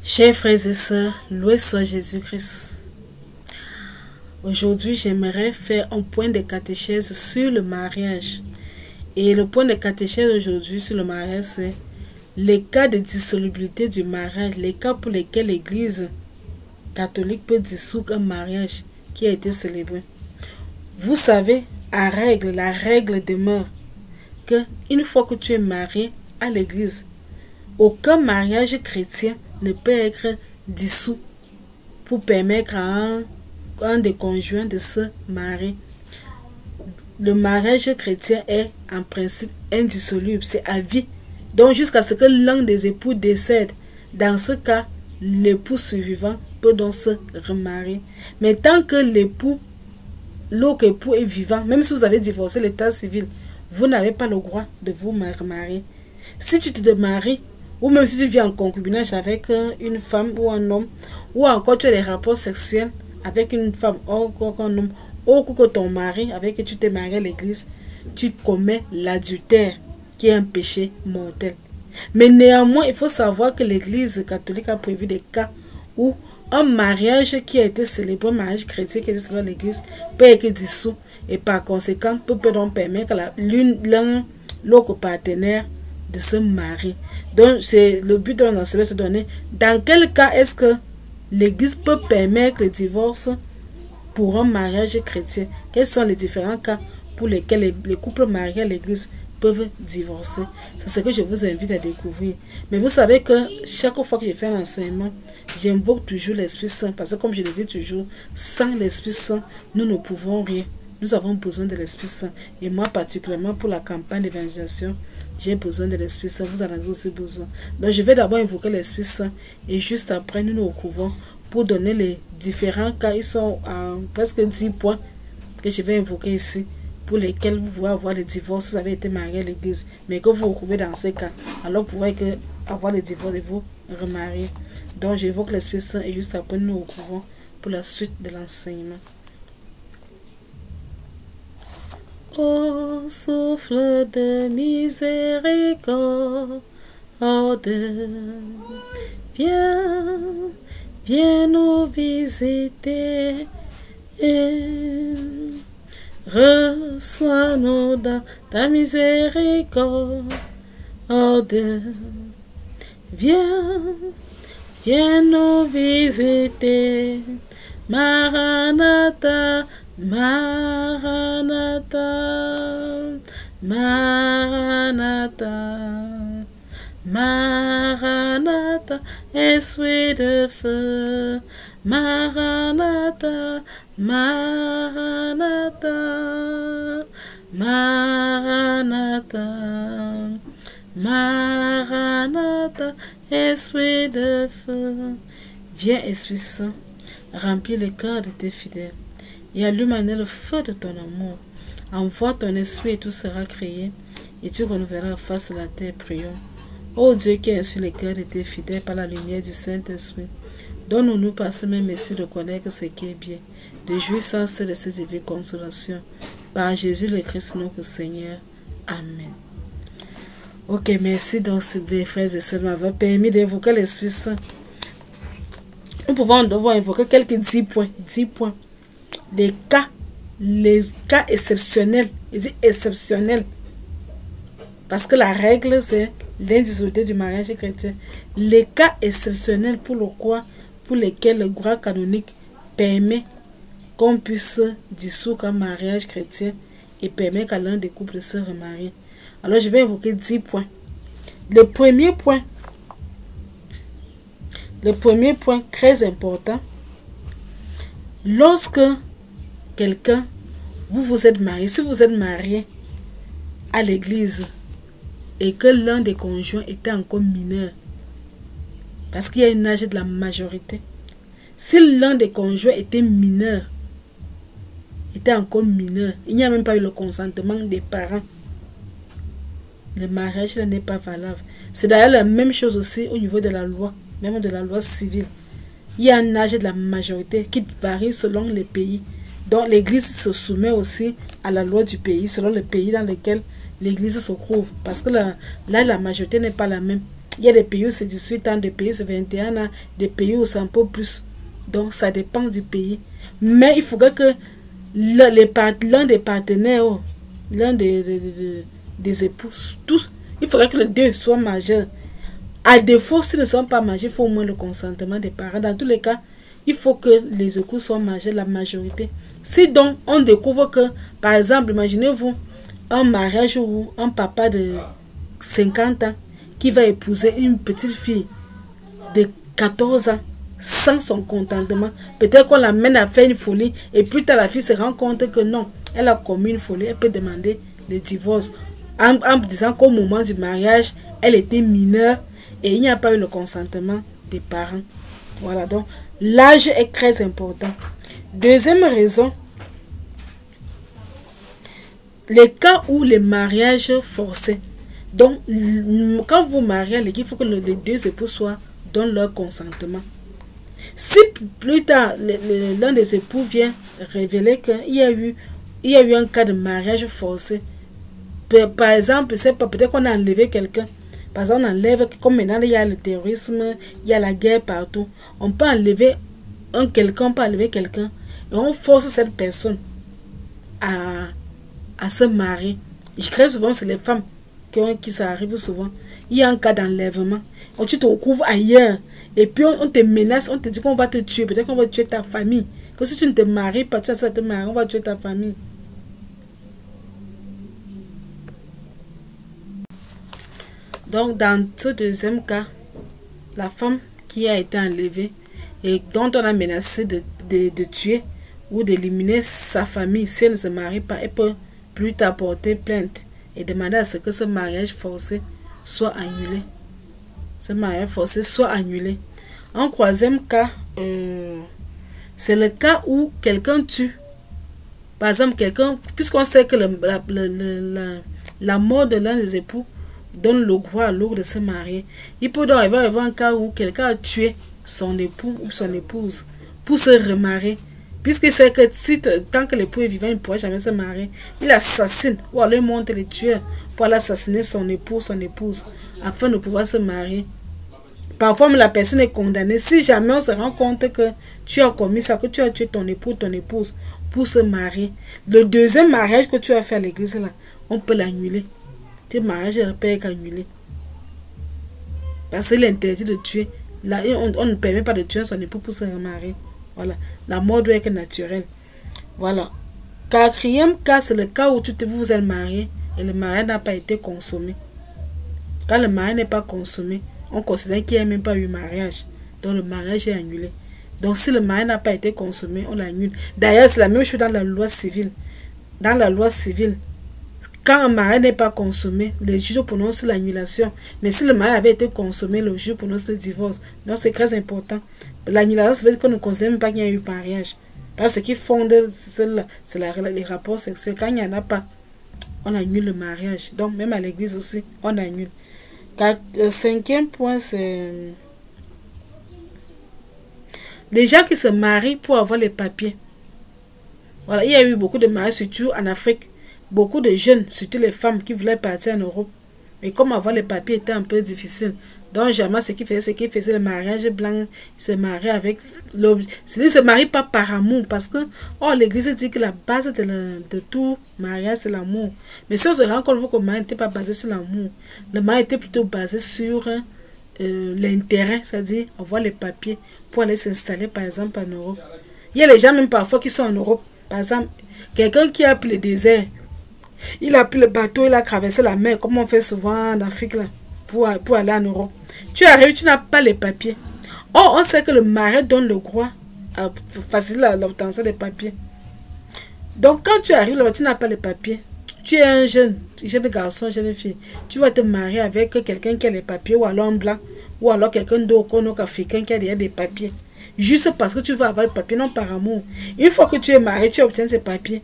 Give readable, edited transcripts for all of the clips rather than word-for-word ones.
Chers frères et sœurs, loué soit Jésus-Christ. Aujourd'hui, j'aimerais faire un point de catéchèse sur le mariage. Et le point de catéchèse aujourd'hui sur le mariage, c'est les cas de dissolubilité du mariage, les cas pour lesquels l'Église catholique peut dissoudre un mariage qui a été célébré. Vous savez, la règle demeure que une fois que tu es marié à l'Église, aucun mariage chrétien ne peut être dissous pour permettre à un des conjoints de se marier. Le mariage chrétien est en principe indissoluble, c'est à vie. Donc jusqu'à ce que l'un des époux décède, dans ce cas, l'époux survivant peut donc se remarier. Mais tant que l'autre époux est vivant, même si vous avez divorcé l'état civil, vous n'avez pas le droit de vous remarier. Si tu te maries, ou même si tu vis en concubinage avec une femme ou un homme, ou encore tu as des rapports sexuels avec une femme ou un homme, ou que ton mari, avec qui tu t'es marié à l'église, tu commets l'adultère, qui est un péché mortel. Mais néanmoins, il faut savoir que l'église catholique a prévu des cas où un mariage qui a été célébré, un mariage chrétien qui a été célébré à l'église, peut être dissous et par conséquent peut donc permettre à l'autre partenaire de se marier. Donc c'est le but de l'enseignement, se donner dans quel cas est-ce que l'église peut permettre le divorce pour un mariage chrétien. Quels sont les différents cas pour lesquels les couples mariés à l'église peuvent divorcer. C'est ce que je vous invite à découvrir. Mais vous savez que chaque fois que je fais un enseignement, j'invoque toujours l'Esprit Saint. Parce que comme je le dis toujours, sans l'Esprit Saint, nous ne pouvons rien. Nous avons besoin de l'Esprit Saint. Et moi, particulièrement pour la campagne d'évangélisation, j'ai besoin de l'Esprit Saint. Vous en avez aussi besoin. Donc, je vais d'abord invoquer l'Esprit Saint. Et juste après, nous nous retrouvons pour donner les différents cas. Ils sont en presque 10 points que je vais invoquer ici, pour lesquels vous pouvez avoir le divorce, vous avez été marié à l'église, mais que vous vous retrouvez dans ces cas, alors vous pouvez avoir le divorce et vous remarier. Donc j'évoque l'Esprit Saint et juste après nous nous retrouvons pour la suite de l'enseignement. Ô souffle de miséricorde, viens nous visiter et reçois-nous dans ta miséricorde. Viens nous visiter. Maranatha, Maranatha, Maranatha, Maranatha, esprit de feu. Maranatha, Maranatha, Maranatha, Maranatha, esprit de feu. Viens, Esprit Saint, remplis le cœur de tes fidèles et allume en eux le feu de ton amour. Envoie ton esprit et tout sera créé, et tu renouvelleras la face de la terre. Prions. Ô Dieu qui a instruit le cœur de tes fidèles par la lumière du Saint-Esprit, donne-nous par ce même merci de connaître ce qui est bien, de jouir sans cesse de ces divines consolations. Par Jésus le Christ notre Seigneur. Amen. Ok, merci donc mes frères et sœurs m'avoir permis d'évoquer l'Esprit Saint. Nous pouvons devoir invoquer quelques 10 points. 10 points. Les cas exceptionnels. Il dit exceptionnels. Parce que la règle, c'est l'indissolubilité du mariage chrétien. Les cas exceptionnels pour lesquels le droit canonique permet qu'on puisse dissoudre un mariage chrétien et permet qu'à l'un des couples de se remarier. Alors je vais évoquer 10 points. Le premier point très important, lorsque quelqu'un, vous êtes marié, si vous êtes marié à l'église et que l'un des conjoints était encore mineur, parce qu'il y a une âge de la majorité, si l'un des conjoints était mineur, était encore mineur, il n'y a même pas eu le consentement des parents, le mariage n'est pas valable. C'est d'ailleurs la même chose aussi au niveau de la loi, même de la loi civile. Il y a un âge de la majorité qui varie selon les pays. Donc l'église se soumet aussi à la loi du pays, selon le pays dans lequel l'église se trouve. Parce que là, la majorité n'est pas la même. Il y a des pays où c'est 18 ans, des pays où c'est 21 ans, des pays où c'est un peu plus. Donc, ça dépend du pays. Mais il faudrait que l'un des partenaires, l'un des époux, tous, il faudrait que les deux soient majeurs. À défaut, s'ils ne sont pas majeurs, il faut au moins le consentement des parents. Dans tous les cas, il faut que les époux soient majeurs, la majorité. Si donc on découvre que, par exemple, imaginez-vous un mariage où un papa de 50 ans qui va épouser une petite fille de 14 ans sans son contentement. Peut-être qu'on l'amène à faire une folie et plus tard la fille se rend compte que non, elle a commis une folie, elle peut demander le divorce en disant qu'au moment du mariage, elle était mineure et il n'y a pas eu le consentement des parents. Voilà, donc l'âge est très important. Deuxième raison, les cas où les mariages forcés. Donc, quand vous mariez, il faut que les deux époux donnent leur consentement. Si plus tard, l'un des époux vient révéler qu'il y a eu un cas de mariage forcé, par exemple, c'est peut-être qu'on a enlevé quelqu'un. Par exemple, on enlève, comme maintenant il y a le terrorisme, il y a la guerre partout. On peut enlever quelqu'un, et on force cette personne à se marier. Je crée souvent, c'est les femmes qui ça arrive souvent. Il y a un cas d'enlèvement. Tu te retrouves ailleurs. Et puis on te menace, on te dit qu'on va te tuer. Peut-être qu'on va tuer ta famille. Que si tu ne te maries pas, tu vas te marier, on va tuer ta famille. Donc dans ce deuxième cas, la femme qui a été enlevée et dont on a menacé de tuer ou d'éliminer sa famille, si elle ne se marie pas, elle peut plus tard porter plainte et demander à ce que ce mariage forcé soit annulé. Ce mariage forcé soit annulé. En troisième cas, c'est le cas où quelqu'un tue. Par exemple, puisqu'on sait que la mort de l'un des époux donne le droit à l'autre de se marier, il peut donc avoir un cas où quelqu'un a tué son époux ou son épouse pour se remarier. Puisqu'il sait que tant que l'époux est vivant, il ne pourra jamais se marier. Il assassine ou alors il monte les tueurs pour aller assassiner son époux, son épouse, afin de pouvoir se marier. Parfois, la personne est condamnée. Si jamais on se rend compte que tu as commis ça, que tu as tué ton époux, ton épouse, pour se marier, le deuxième mariage que tu as fait à l'église, là, on peut l'annuler. Tes mariages ne peuvent être annulés. Parce qu'il est interdit de tuer. Là, on ne permet pas de tuer son époux pour se remarier. Voilà. La mort doit être naturelle. Voilà. Quatrième cas, c'est le cas où vous êtes marié et le mariage n'a pas été consommé. Quand le mariage n'est pas consommé, on considère qu'il n'y a même pas eu mariage. Donc le mariage est annulé. Donc si le mariage n'a pas été consommé, on l'annule. D'ailleurs, c'est la même chose dans la loi civile. Dans la loi civile, quand un mariage n'est pas consommé, le juge prononce l'annulation. Mais si le mariage avait été consommé, le juge prononce le divorce. Donc c'est très important. L'annulation, ça veut dire qu'on ne considère même pas qu'il y a eu mariage. Parce que ce qui fonde, c'est les rapports sexuels. Quand il n'y en a pas, on annule le mariage. Donc même à l'église aussi, on annule. Le cinquième point, c'est les gens qui se marient pour avoir les papiers. Voilà, il y a eu beaucoup de mariages, surtout en Afrique. Beaucoup de jeunes, surtout les femmes qui voulaient partir en Europe. Mais comme avoir les papiers était un peu difficile. Donc jamais ce qu'ils faisaient le mariage blanc, ils se mariaient avec l'homme. Ils ne se marient pas par amour. Parce que l'église dit que la base de tout mariage, c'est l'amour. Mais si on se rend compte que le mariage n'était pas basé sur l'amour, le mariage était plutôt basé sur l'intérêt, c'est-à-dire avoir les papiers pour aller s'installer par exemple en Europe. Il y a les gens même parfois qui sont en Europe. Par exemple, quelqu'un qui a pris le désert, il a pris le bateau, il a traversé la mer, comme on fait souvent en Afrique, là, pour aller en Europe. Tu arrives, tu n'as pas les papiers. On sait que le mariage donne le droit à faciliter l'obtention des papiers. Donc, quand tu arrives là-bas, tu n'as pas les papiers. Tu es un jeune garçon, jeune fille. Tu vas te marier avec quelqu'un qui a les papiers, ou alors un blanc, ou alors quelqu'un d'autre africain qui a déjà des papiers. Juste parce que tu veux avoir les papiers, non par amour. Une fois que tu es marié, tu obtiens ces papiers.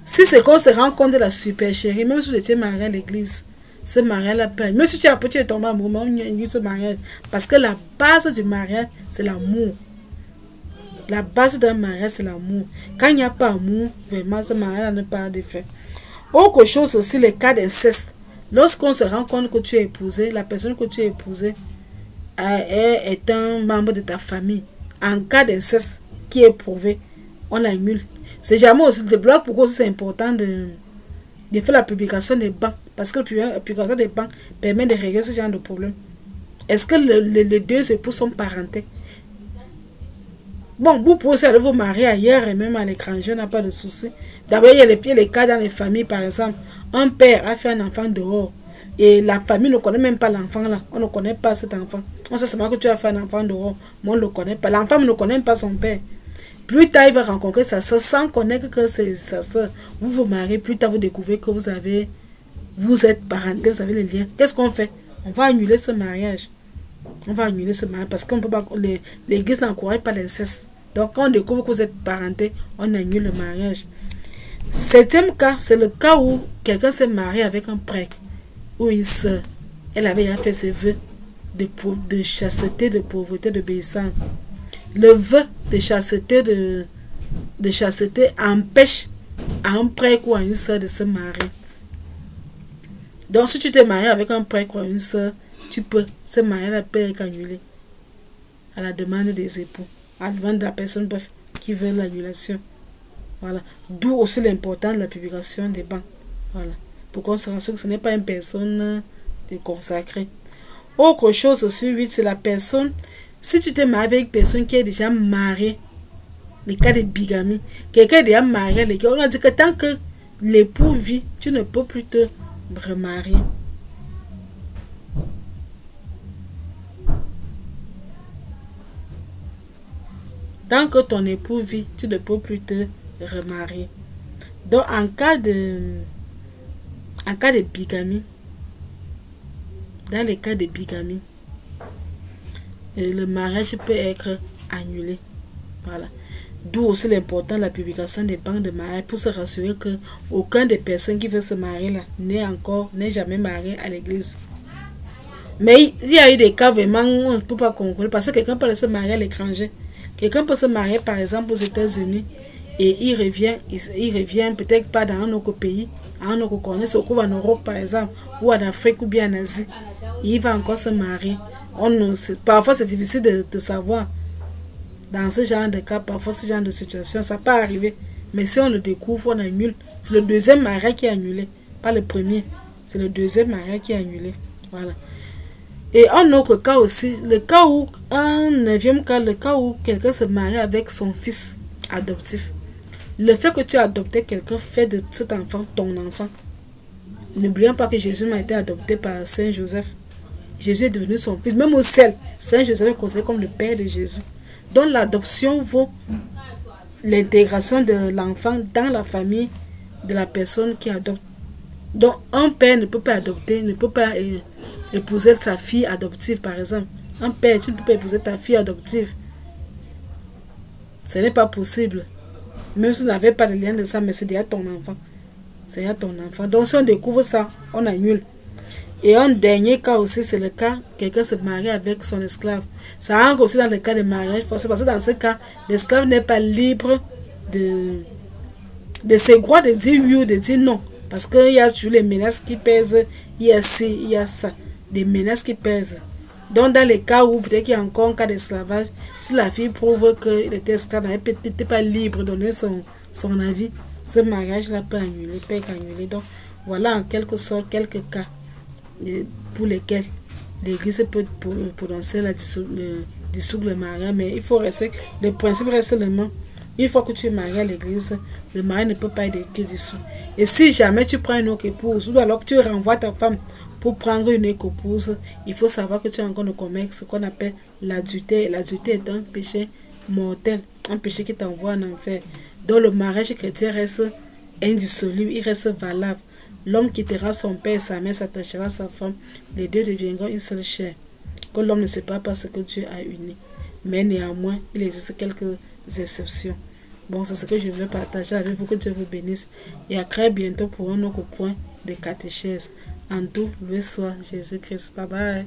Si c'est qu'on se rend compte de la super chérie, même si tu es marié à l'église, ce mariage la peine. Même si tu es tombé amoureux, on y a ce mariage. Parce que la base du mariage, c'est l'amour. La base d'un mariage, c'est l'amour. Quand il n'y a pas d'amour, vraiment, ce mariage n'a pas d'effet. Autre chose aussi, les cas d'inceste. Lorsqu'on se rend compte que tu es épousé, la personne que tu as épousée est un membre de ta famille, en cas d'inceste qui est prouvé, on annule. C'est jamais aussi de bloc. Pourquoi c'est important de faire la publication des bancs? Parce que la publication des bancs permet de régler ce genre de problème. Est-ce que les deux époux sont parentés? Bon, vous pouvez aller vous marier ailleurs et même à l'étranger, n'a pas de souci. D'abord, il y a les cas dans les familles, par exemple. Un père a fait un enfant dehors et la famille ne connaît même pas l'enfant là. On ne connaît pas cet enfant. On sait seulement que tu as fait un enfant dehors, mais on ne le connaît pas. L'enfant ne connaît même pas son père. Plus tard, il va rencontrer sa soeur sans connaître que c'est sa soeur. Vous vous mariez, plus tard, vous découvrez que vous êtes parenté, vous avez les liens. Qu'est-ce qu'on fait? On va annuler ce mariage. On va annuler ce mariage parce qu'on peut pas. L'église n'encourage pas l'inceste. Donc, quand on découvre que vous êtes parenté, on annule le mariage. Septième cas, c'est le cas où quelqu'un s'est marié avec un prêtre ou une soeur. Elle avait fait ses vœux de chasteté, de pauvreté, d'obéissance. Le vœu de chasteté, empêche à un prêtre ou à une soeur de se marier. Donc, si tu t'es marié avec un prêtre ou à une soeur, tu peux se marier, la paix est annulée à la demande des époux, à la demande de la personne qui veut l'annulation. Voilà. D'où aussi l'importance de la publication des bancs. Voilà. Pour qu'on se rassure que ce n'est pas une personne consacrée. Autre chose aussi, 8, c'est la personne. Si tu t'es marié avec une personne qui est déjà mariée, les cas de bigamie, quelqu'un est déjà marié, on a dit que tant que l'époux vit, tu ne peux plus te remarier. Tant que ton époux vit, tu ne peux plus te remarier. Donc, en cas de bigamie, dans les cas de bigamie, le mariage peut être annulé. Voilà. D'où aussi l'importance de la publication des bancs de mariage pour se rassurer que aucun des personnes qui veulent se marier là n'est jamais marié à l'église. Mais il y a eu des cas vraiment où on ne peut pas conclure parce que quelqu'un peut se marier à l'étranger. Quelqu'un peut se marier par exemple aux États-Unis et il revient peut-être pas dans un autre pays, à un autre continent, se trouve en Europe par exemple, ou en Afrique ou bien en Asie. Et il va encore se marier. Parfois c'est difficile de savoir. Dans ce genre de cas, parfois ce genre de situation, ça peut arriver. Mais si on le découvre, on annule. C'est le deuxième mariage qui est annulé, pas le premier. C'est le deuxième mariage qui est annulé. Voilà. Et un autre cas aussi, un neuvième cas, le cas où quelqu'un se marie avec son fils adoptif. Le fait que tu as adopté quelqu'un fait de cet enfant ton enfant. N'oublions pas que Jésus a été adopté par Saint Joseph. Jésus est devenu son fils. Même au ciel, Saint Joseph est considéré comme le père de Jésus. Donc l'adoption vaut l'intégration de l'enfant dans la famille de la personne qui adopte. Donc un père ne peut pas adopter, ne peut pas épouser sa fille adoptive par exemple. Un père, tu ne peux pas épouser ta fille adoptive. Ce n'est pas possible. Même si vous n'avez pas de lien de ça, mais c'est déjà ton enfant. C'est déjà ton enfant. Donc si on découvre ça, on annule. Et un dernier cas aussi, c'est le cas, quelqu'un se marie avec son esclave. Ça rentre aussi dans le cas de mariage forcé, parce que dans ce cas, l'esclave n'est pas libre de ses droits de dire oui ou de dire non. Parce qu'il y a toujours les menaces qui pèsent, il y a ci, il y a ça, des menaces qui pèsent. Donc dans les cas où peut-être qu'il y a encore un cas d'esclavage, si la fille prouve qu'il était esclave, elle n'était pas libre de donner son avis, ce mariage-là peut être annulé. Donc voilà en quelque sorte quelques cas pour lesquels l'église peut prononcer dissoudre le mariage, mais il faut rester, le principe reste seulement, une fois que tu es marié à l'église, le mariage ne peut pas être dissous. Et si jamais tu prends une autre épouse, ou alors que tu renvoies ta femme pour prendre une autre épouse, il faut savoir que tu es encore de commettre ce qu'on appelle l'adultère. L'adultère est un péché mortel, un péché qui t'envoie en enfer. Donc le mariage chrétien reste indissoluble, il reste valable. L'homme quittera son père et sa mère, s'attachera à sa femme. Les deux deviendront une seule chair. Que l'homme ne sépare pas ce que Dieu a uni. Mais néanmoins, il existe quelques exceptions. Bon, c'est ce que je voulais partager avec vous. Que Dieu vous bénisse. Et à très bientôt pour un autre point de catéchèse. En tout, loué soit Jésus-Christ. Bye bye.